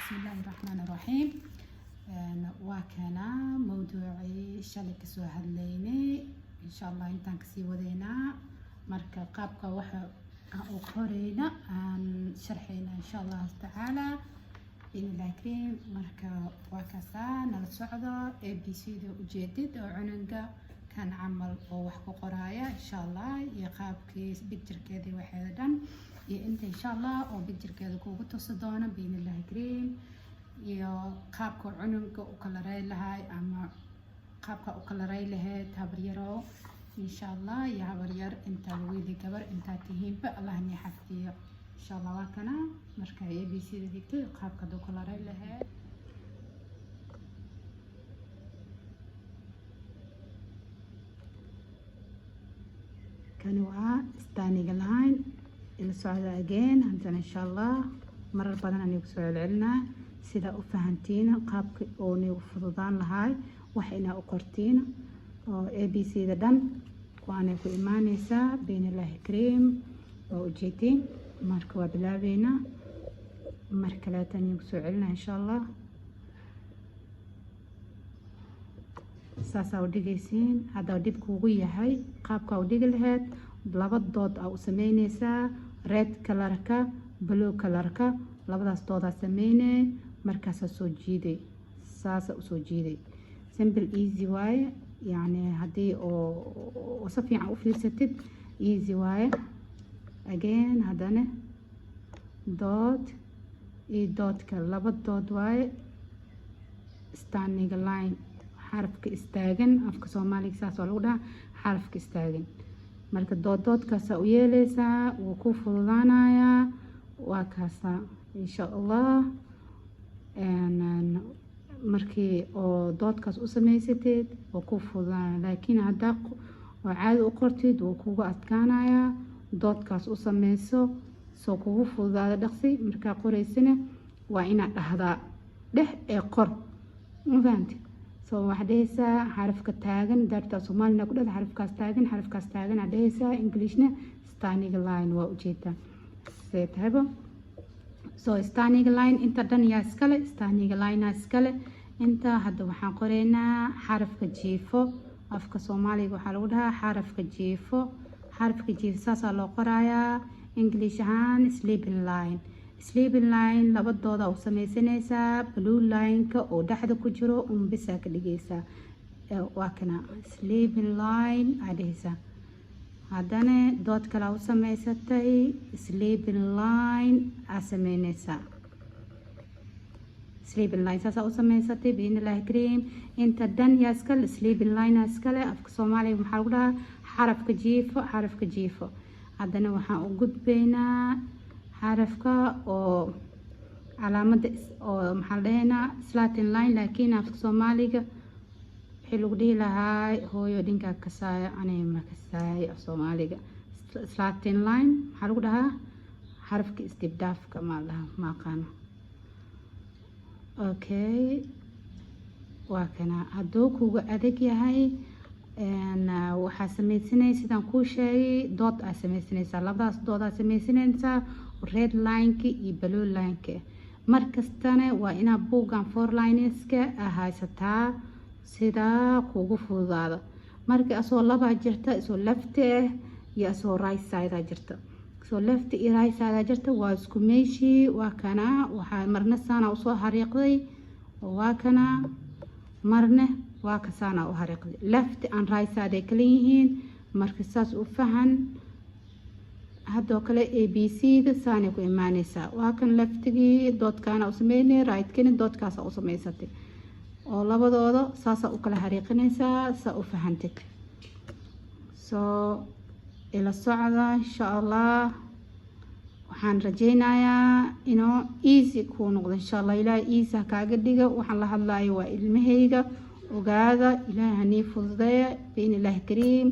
بسم الله الرحمن الرحيم. وكان موضوعي شالك سو هدليني إن شاء الله إنتان كسي ودينا مركا قابكا وحا أو قرينا شرحينا إن شاء الله تعالى بإذن الله الكريم. مركا وكاسا نلسعدا ABC دو جديد أو عننقا كان عمل أو وحكو قرايا إن شاء الله يقابكي بيكتر كذي وحيدا انت ان شاء الله او بجركيدا kuugu tusi doona بإذن الله الكريم iyo qaabka cununka u kala ray lahay ama qaabka u kala ray lahayd habaryaro in sha Allah iyo habaryar inta wiil gabar inta tihiinba Allah ni xafiyo in sha Allah waa kana marka ABC digtay qaabka u kala ray lahayd kan waa standing line إلى السعودة again هنتنا إن شاء الله مرة بدنا أن يكسر علنا سيدا أفهمتينا قابك أوني وفضان لهاي وحينا أقرتينا ABC دان وأنا في إيماني سا بين الله كريم وجيتين مركوا بلابينا مركلات أن يكسر علنا إن شاء الله ساسا وديجيسين هذا وديب كوغية هاي قابك وديج لهاد لبض ضد أو سمينيسا red colorka blue colorka labadaas dooda sameeyay markaas soo jiiday saas soo jiiday simple easy way yani hadii oo si fiican u fiirsatid easy way again hadana dot dot ka laba dood way standing line xarafka istaagan afka Soomaaliga saas oo lagu dhahaa xarafka istaagan marka doodkaas u yeelaysaa wuu ku fududaanaya waa kaasa insha Allah markii oo doodkaas u sameysatid wuu ku fududaanaya laakiin hadda oo caadi u qortid wuu kugu adkaanaya doodkaas u sameyso soo kugu fududaada dhaqsi marka qoraysana waa inaad dhahdaa dheh ee qor ma fahanti soo waxdaysa xarafka taagan darta Soomaaliga ku dhad xarafkaas taagan adaysa Englishna standing line waa ujeeda seetaba soo standing line inta dhan yaa iskale standing line iskale inta hadda waxaan qoreynaa xarafka jiifo afka Soomaaliga waxa lagu dhahaa xarafka jiifo saas loo qorayaa English ahaan sleeping line labadooda u sameysanaysa blue line ka oo dhaxda ku jiro bisa ka dhigaysa waa kana sleeping line adaysa hadana dood kala u sameysatay sleeping line sameynaysa sleeping line saas u sameysatay بإذن الله الكريم inta dan yaa iskale sleeping line iskale afka Soomaaliga waxa lagu dhahaa xarafka jiifo hadana waxaan u gudbaynaa xarafka oo calaamada oo maxaa dhahaynaa slanting line laakiin afka Soomaaliga wixii lagu dhihi lahaa hooyo dhinka kasaaya anay ma kasaaya af Soomaaliga slanting line waxa lagu dhahaa xarafka istibdaafka ma laha ma qano okay waa kana haduu kugu adag yahay waxa sameysanaysaa sidaan ku sheegay dood ay sameysanaysaa labadaas dood ay sameysanaysaa red line ki iyo blue line ki markastana waa ina buugan four lines ka haysataa sida kugu fududaado marka asoo laba jirta soo left iyo soo right side jirta soo left iyo right side jirta waa isku meeshi waa kana waxa marna saana u soo xariiqday waa kana marna waa ka saana u xariiqday left and right side kala yihiin marka saas u fahan hadoo kale ABC da saana ku iimaanaysa waa kan leftigii doodkaana u sameeyay right-kina doodkaas u sameysatay oo labadooda saas u kala xariiqinaysa sa u fahantid soo ila socda insha Allah waxaan rajeynayaa inuu easy ku noqdo insha Allah ilaahay easy kaaga dhigo waxaan la hadlayo waa ilmahayga ogaada ilaahay fududeeyo بإذن الله الكريم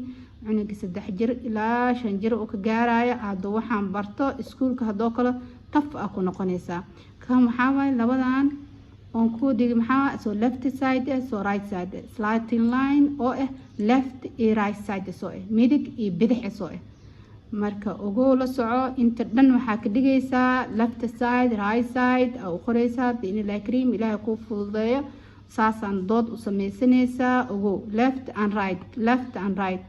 عنق 3 jir ilaa 5 jir oo ka gaaraya aad waxaan barto iskuulka hadoo kale taf ku noqonaysa kan waxa way labadan on ku dhig maxaa soo left side soo right side slanting line oo left iyo right side soo midig iyo bidix soo marka ugu la soco inta dhan waxaa ka dhigaysaa left side right side oo qoraysaa biidnillahi kariim ilaahay kuu fududeeyo saasaan dood u samaysanaysaa ugu left and right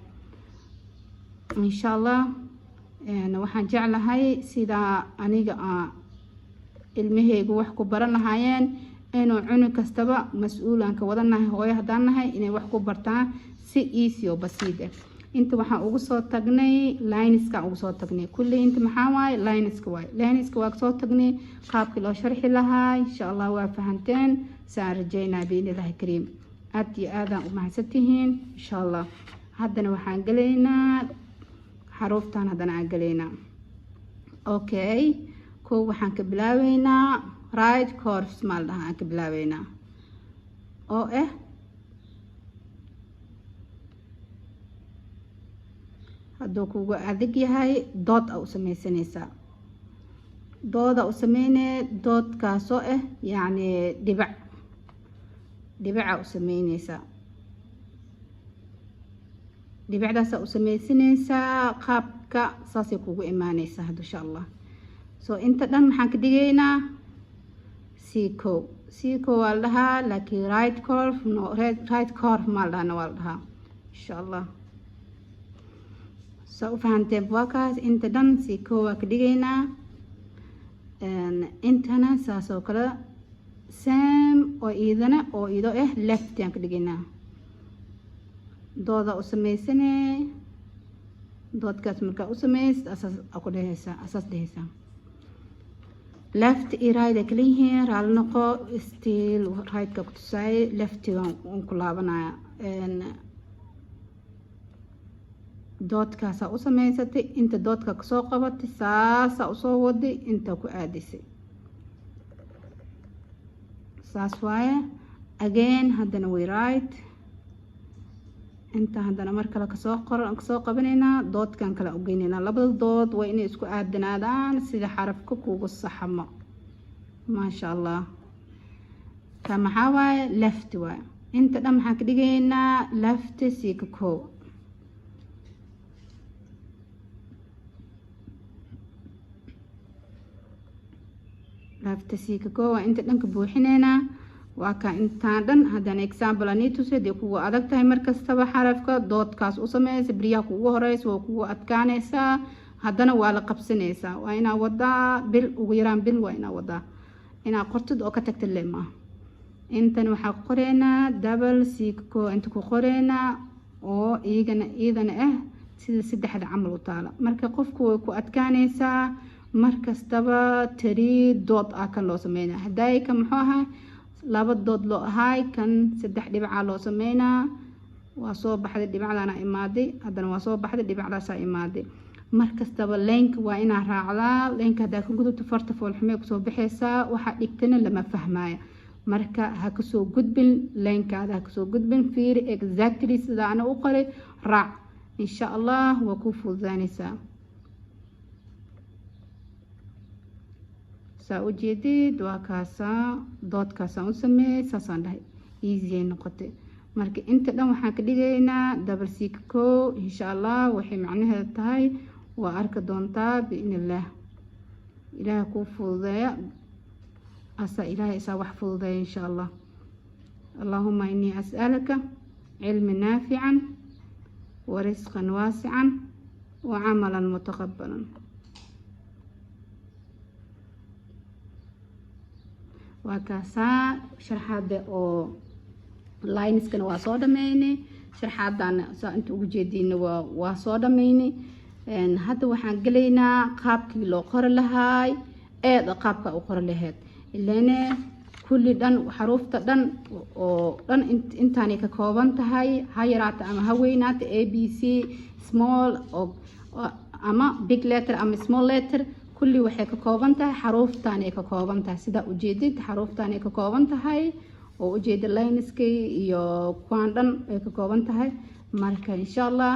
insha allah waxaan jeclahay sida aniga ilmahaygu wax ku baran lahaayeen inuu cunug kastaba mas-uulaan ka wadanahay hooyo haddaan nahay inay wax ku bartaan si easy oo basiid ah inta waxaan ugu soo tagnay lineska ugu soo tagnay kulli inta maxaa waaye lineska waa soo tagnay qaabkii loo sharxi lahaa insha allah waa fahanteen saan rajaynaa biidnillahi kariim aad iyo aadaan u mahadsantihiin insha allah haddana waxaan gelaynaa xaruuftan haddana aan gelaynaa okay kow waxaan ka bilaabeynaa right curves maal dhaha aan ka bilaabeynaa oo hadduu kugu adag yahay dood u samaysanaysaa dooda u sameynee doodkaasoo yacni dhibaca u sameynaysaa dhibicdaasa u samaysanaysaa qaabka saasay kugu imaanaysaa hadda insha allah soo inta dhan maxaan ka dhigaynaa c waa la dhahaa laakiin right curve maa la dhahana waa la dhahaa insha allah saa u fahanteen waakaas inta dhan c waa ka dhigaynaa intana saas oo kale same oo iido left aan ka dhigaynaa dooda u samaysanee doodkaas markaa u samaysid asaas dhehaysaa left iyo right ay kala yihiin raali noqo still right-ka ku tusaayay leftigan ku laabanaya doodkaasaa u samaysatay inta doodka kasoo qabatay saasaa usoo waday inta ku aadisay saas waaye again haddana way right inta haddana mar kale kasoo qabanaynaa doodkan kale u geynaynaa labada dood waa inay isku aadanaadaan sida xarafka kugu saxamo maasha allah ka maxaa waaye left waaye inta dhan maxaan ka dhigaynaa left siika kow left siika kow waa inta dhanka buuxinaynaa waa ka intaan dhan haddana example ani tusay dee kugu adag tahay markastaba xarafka doodkaas u sameysa beriyaha kugu horeysa waa kugu adkaanaysaa haddana waa la qabsanaysaa waa inaa wadaa bil ugu yaraan bil waa inaa wadaa inaa qortid oo ka tagta le maaha intan waxaa ku qoreynaa double siiko inta ku qoreynaa oo iidana sida saddexda camal u taala marka qofku way ku adkaanaysaa markastaba tarii dood kan loo sameynaa haddaay ka muxuu ahaa laba dood loo ahaay kan saddex dhibca loo sameynaa waa soo baxday dhibcdaana imaaday haddana waa soo baxday dhibcdaasaa imaaday markastaba leenka waa inaa raacdaa leenka haddaa ka gudubto farta foolxumee kusoo baxaysaa waxaa dhigtana lama fahmaayo marka ha kasoo gudbin leenkaada ha kasoo gudbin fiiri exactly sida ana u qoray raac insha allah waa ku fududaanaysaa saa u jeedid waa kaasaa doodkaasaan u sameeyey saasaan dhahay easy ay noqotay marka inta dhan waxaan ka dhigaynaa double siika kow insha allah waxay macnaheeda tahay waa arki doontaa biidnillaah ilaahay kuu fududeeya ilaahay isaa wax fududeeya insha allah allahuma inii as'alaka cilmi naafican wa risqan waasican wa camalan mutaqabbalan waa kaasaa sharxaada oo lineskana waa soo dhameynay sharxaadana saa inta ugu jeediina waa soo dhameynay hadda waxaan gelaynaa qaabkii loo qori lahaay qaabka u qori lahayd ilaane kulli dhan xaruufta dhan oo dhan intaanay ka kooban tahay ha yaraata ama ha weynaata a b c small ama big letter ama small letter kulli waxay ka kooban tahay xaruuftan ay ka kooban tahay sida ujeedid xaruuftan ay ka kooban tahay oo ujeeda lineskay iyo kuwan dhan ay ka kooban tahay marka insha allah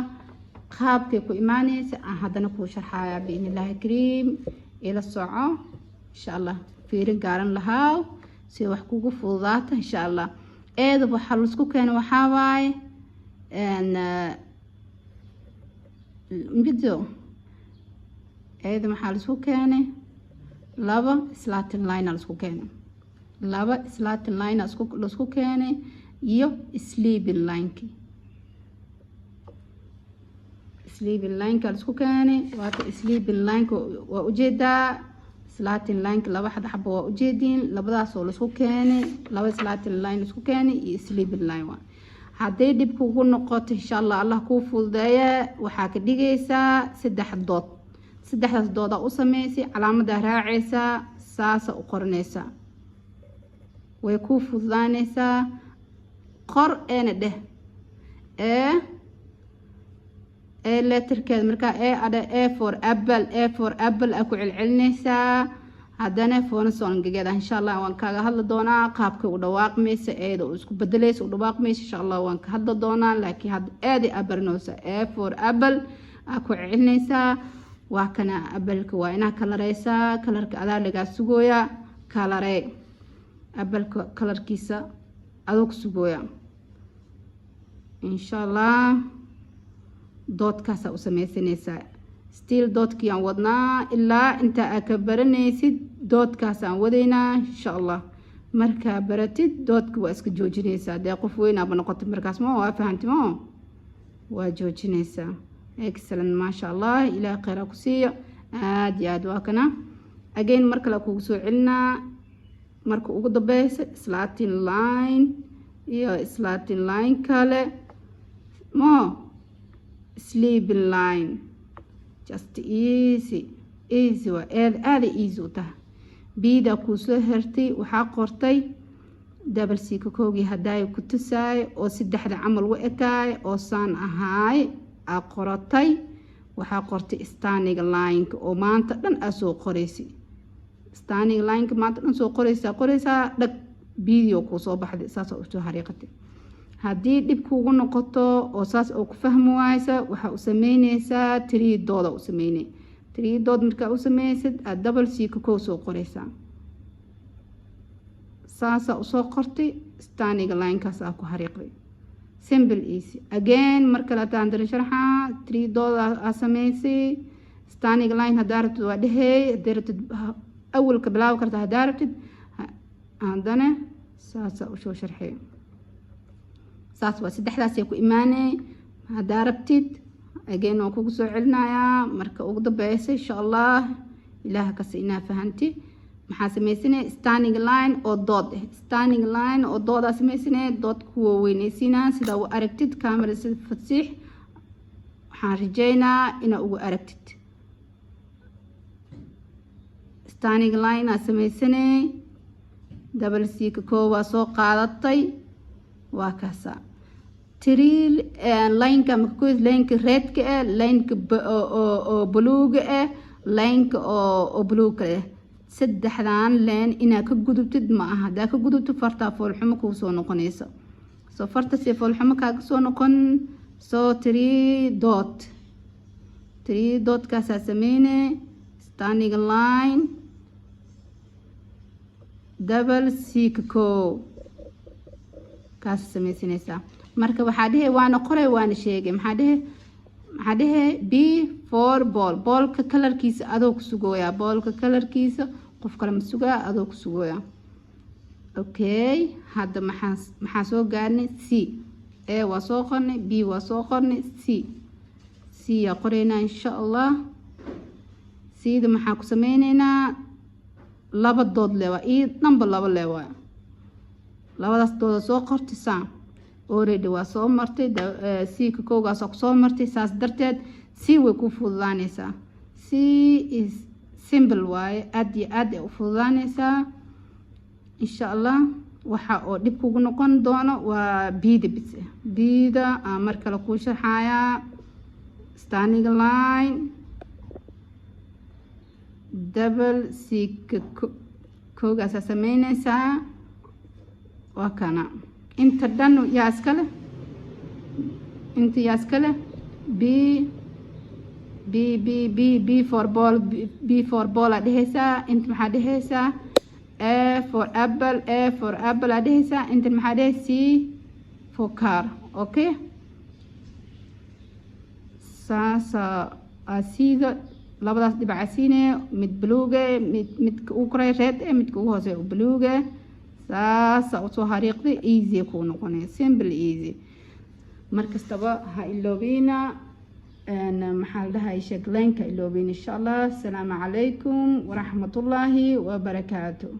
qaabkay ku imaanaysa haddana kuu sharxayaa biidnillahi kariim ila soco insha allah fiirin gaaran lahaa si wax kugu fududaata insha allah waxaa laisku keena waxaa waaye video ayada maxaa la isku keenay laba slanted line la isku keenay laba slanted line la isku keenay iyo sleeping line la isku keenay waata sleeping line waa ujeedaa slanted line laba xabo waa ujeedin labadaas oo la isku keenay laba slanted line la isku keenay iyo sleeping line waa haddii dib kugu noqoto insha Allah kuu fududeeya waxaa ka dhigaysaa 3 dood saddexdaas dooda u sameysay calaamada raacaysa saasa u qoranaysa way ku fududaanaysaa qor eena dheh letterkeed marka A for apple aku celcelinaysaa haddana phonation gegeeda insha Allah waan kaaga hadla doonaa qaabka u dhawaaqmaysa eeda oo isku bedelaysa u dhawaaqmaysa insha Allah waan ka hadla doonaa laakiin had eedi abarnoosa A for apple aku celcelinaysaa waa kana apple-ka waa inaa kalareysaa kalarka adaa laga sugooya kalaree apple-ka kalarkiisa adoo sugooya insha Allah doodkaas u sameysanaysaa still doodkii aan wadnaa ilaa inta aad ka baranaysid doodkaas aan wadaynaa insha Allah marka baratid doodka waa iska joojinaysaa dee qof weyn aad noqoto markaas ma waa fahantima waa joojinaysaa excellent ما شاء الله إلى خير كسية عاد واكنا again مركل أكو سو علنا مركو أقول بس slanted line يا slanted line كله ما sleeping line just easy وهذا easy وته بيدا كوسو هرتي وحقرتي دبل سيكو كوجي هداي كتساي أو سدحد عمل وإكاي أو صان أهاي qoratay waxaa qortay standing line oo maanta dhan soo qoraysi standing line maanta dhan soo qoraysaa dhag video ku soo baxday saas oo soo xariiqatay haddii dib kugu noqoto oo saas oo ku fahmi waaysa waxa u sameynaysaa 3 dooda u sameynay 3 dood marka u sameysid double c ku soo qoraysaa saas oo soo qortay standing line kaas ku xariiqday simple easy again marka la taandar sharxa 3 dooda asameysay standing line hadaartid waa dhahay hadaartid awalka bilaaw kartaa hadaartid andana saasa u soo sharxay saas waa saddexdaas ay ku iimaanay hadaartid again oo kugu soo celinayaa marka ugu dambeysay insha Allah ilaaha ka siinaa fahanti maxaa sameysnay standing line oo dood standing line oo dooda sameysnay dood ku weynaysiina sida uu aragtid camera sida fasiix waxaan rajeynaa inaa ugu aragtid standing line sameysnay double c ka koowa soo qaadatay waa kaasa trill line ka markuu line ka red ka line ka oo blue ka line ka oo blue ka saddexdan leen ina ka gudubtid ma aha daa ka gudubto farta foolxumo ku soo noqonaysa soo farta si foolxumo ka soo noqon soo 3 dot ka sameeyne standing line double c ko ka sameeysanaysa marka waxa dhahay waana qoray waana sheegay maxaa dhahay b for ball ka kalarkiisa adoo ku sugooya ball ka kalarkiisa qof kale ma sugaa adoo ku sugooya okay hadda maxaa soo gaarnay c a waa soo qornay b waa soo qornay c ya qorayna insha Allah c da maxaa ku sameynaynaa laba dood leewa number laba leewa labadaas dood soo qortay already waa soo martay c ka koogaas oo soo martay saas darteed c way ku fududaanaysaa c is simple way aad u fududaanaysaa insha Allah waxa oo dib kugu noqon doono waa bida marka la ku sharxaya standing line double c ka koogaas sameynaysaa waa kana inta dhan yaa iskale b for ball adhaysa inta maxaa dhahaysa a for apple adhaysa inta maxaa dhahay c for car okay saasa asida labadaas dhibcasiine mid buluuga midka ugu koreeya red midka ugu hooseeya buluuga saasa usoo hariiqday easy kuu noqonaya simple easy markastaba ha iloobina maxaa la dhahay sheeglaynka iloobina insha allah. Assalaamu calaykum waraxmatullaahi wabarakaatuh.